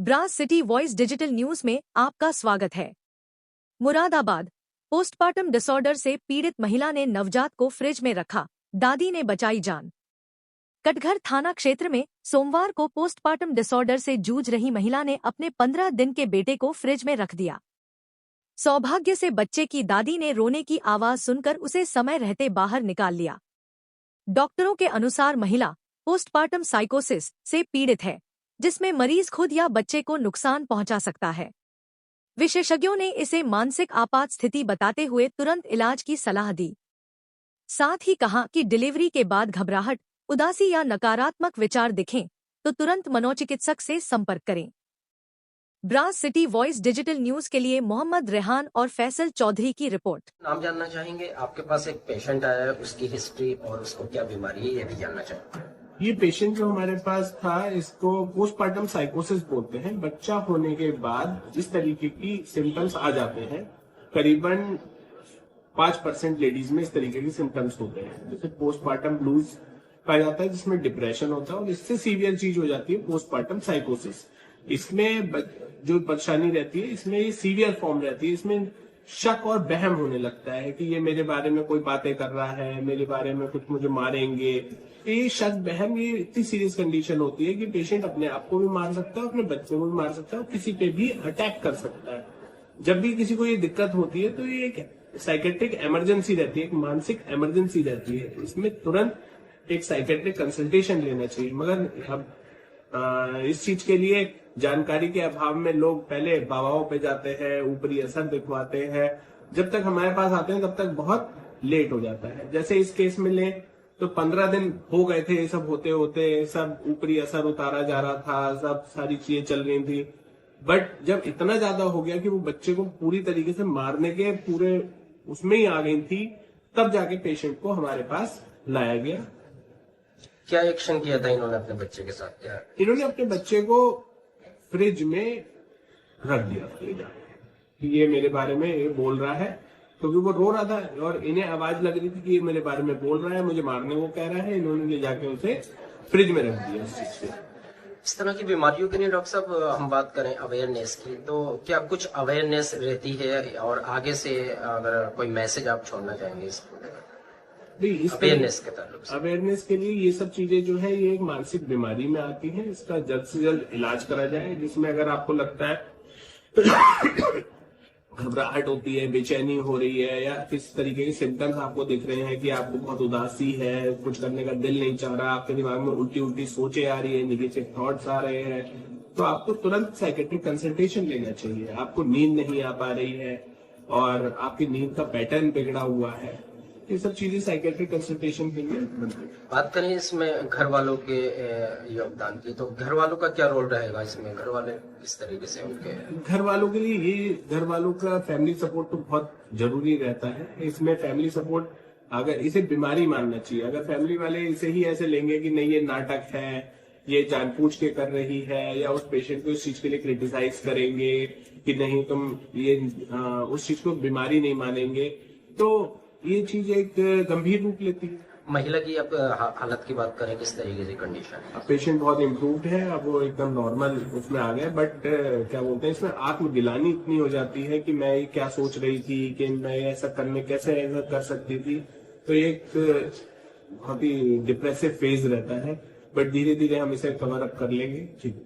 Brass city voice digital news में आपका स्वागत है। मुरादाबाद पोस्टमार्टम डिसऑर्डर से पीड़ित महिला ने नवजात को फ्रिज में रखा, दादी ने बचाई जान। कटघर थाना क्षेत्र में सोमवार को पोस्टमार्टम डिसऑर्डर से जूझ रही महिला ने अपने 15 दिन के बेटे को फ्रिज में रख दिया। सौभाग्य से बच्चे की दादी ने रोने की आवाज सुनकर उसे समय रहते बाहर निकाल लिया। डॉक्टरों के अनुसार महिला पोस्टमार्टम साइकोसिस से पीड़ित है, जिसमें मरीज खुद या बच्चे को नुकसान पहुंचा सकता है। विशेषज्ञों ने इसे मानसिक आपात स्थिति बताते हुए तुरंत इलाज की सलाह दी। साथ ही कहा कि डिलीवरी के बाद घबराहट, उदासी या नकारात्मक विचार दिखें तो तुरंत मनोचिकित्सक से संपर्क करें। Brass city voice digital news के लिए मोहम्मद रेहान और फैसल चौधरी की रिपोर्ट। नाम जानना चाहेंगे? आपके पास एक पेशेंट आया है, उसकी हिस्ट्री और उसको क्या बीमारी है ये भी जानना चाहेंगे। ये पेशेंट जो हमारे पास था, इसको पोस्टमार्टम साइकोसिस बोलते हैं। बच्चा होने के बाद इस तरीके की सिम्टम्स आ जाते हैं। करीबन 5% लेडीज में इस तरीके के सिम्टम्स होते हैं, जैसे पोस्टमार्टम ब्लूज पाया जाता है, जिसमें डिप्रेशन होता है, और इससे सीवियर चीज हो जाती है पोस्टमार्टम साइकोसिस। इसमें जो परेशानी रहती है, इसमें ये सीवियर फॉर्म रहती है। इसमें शक और वहम होने लगता है कि ये मेरे बारे में कोई बातें कर रहा है, मेरे बारे में कुछ मुझे मारेंगे। ये शक वहम, ये इतनी सीरियस कंडीशन होती है कि पेशेंट अपने आप को भी मार सकता है, अपने बच्चे को भी मार सकता है, और किसी पे भी अटैक कर सकता है। जब भी किसी को ये दिक्कत होती है तो ये एक साइकेट्रिक इमरजेंसी रहती है, एक मानसिक इमरजेंसी रहती है। इसमें तुरंत एक साइकेट्रिक कंसल्टेशन लेना चाहिए। मगर अब इस चीज के लिए जानकारी के अभाव में लोग पहले बाबाओं पे जाते हैं, ऊपरी असर दिखवाते हैं। जब तक हमारे पास आते हैं तब तक बहुत लेट हो जाता है। जैसे इस केस में लें तो 15 दिन हो गए थे, सब होते होते सब ऊपरी असर उतारा जा रहा था, सब सारी चीजें चल रही थी। बट जब इतना ज्यादा हो गया कि वो बच्चे को पूरी तरीके से मारने के पूरे उसमें ही आ गई थी, तब जाके पेशेंट को हमारे पास लाया गया। क्या एक्शन किया था इन्होंने अपने बच्चे के साथ? क्या इन्होंने अपने बच्चे को फ्रिज में रख दिया कि ये मेरे बारे में ये बोल रहा है, क्योंकि वो रो रहा था और इन्हें आवाज लग रही थी कि ये मेरे बारे में बोल रहा है, मुझे मारने को कह रहा है। इन्होंने ले जाके उसे फ्रिज में रख दिया उस चीज से। इस तरह की बीमारियों के लिए डॉक्टर साहब हम बात करें अवेयरनेस की, तो क्या कुछ अवेयरनेस रहती है? और आगे से अगर कोई मैसेज आप छोड़ना चाहेंगे अवेयरनेस के ताल्लुक से? अवेयरनेस के लिए ये सब चीजें जो है, ये एक मानसिक बीमारी में आती है। इसका जल्द से जल्द इलाज करा जाए, जिसमें अगर आपको लगता है घबराहट होती है, बेचैनी हो रही है, या किस तरीके के सिम्टम्स आपको दिख रहे हैं कि आपको बहुत उदासी है, कुछ करने का दिल नहीं चाह रहा, आपके दिमाग में उल्टी उल्टी सोचें आ रही है, नेगेटिव थॉट्स आ रहे हैं, तो आपको तुरंत साइकेट्रिक कंसल्टेशन लेना चाहिए। आपको नींद नहीं आ पा रही है और आपकी नींद का पैटर्न बिगड़ा हुआ है, ये सब चीजें साइकेट्रिक कंसल्टेशन के लिए बात करें इसमें घर वालों के योगदान की, तो घर वालों का क्या रोल रहेगा इसमें? घर वाले इस तरीके से उनके घर वालों के लिए, ये घर वालों का फैमिली सपोर्ट तो बहुत जरूरी रहता है। इसमें फैमिली सपोर्ट, अगर इसे बीमारी मानना चाहिए। अगर फैमिली वाले इसे ही ऐसे लेंगे कि नहीं ये नाटक है, ये जानबूझ के कर रही है, या उस पेशेंट को इस चीज के लिए क्रिटिसाइज करेंगे कि नहीं तुम ये उस चीज को बीमारी नहीं मानेंगे, तो ये चीज एक गंभीर रूप लेती है। महिला की अब हालत की बात करें, किस तरीके की कंडीशन है? अब पेशेंट बहुत इम्प्रूव्ड है, अब वो एकदम नॉर्मल उसमें आ गया। बट क्या बोलते हैं, इसमें आत्मगिलानी इतनी हो जाती है कि मैं क्या सोच रही थी कि मैं ऐसा कैसे ऐसा कर सकती थी। तो ये एक बहुत ही डिप्रेसिव फेज रहता है, बट धीरे धीरे हम इसे कवर अप कर लेंगे। ठीक।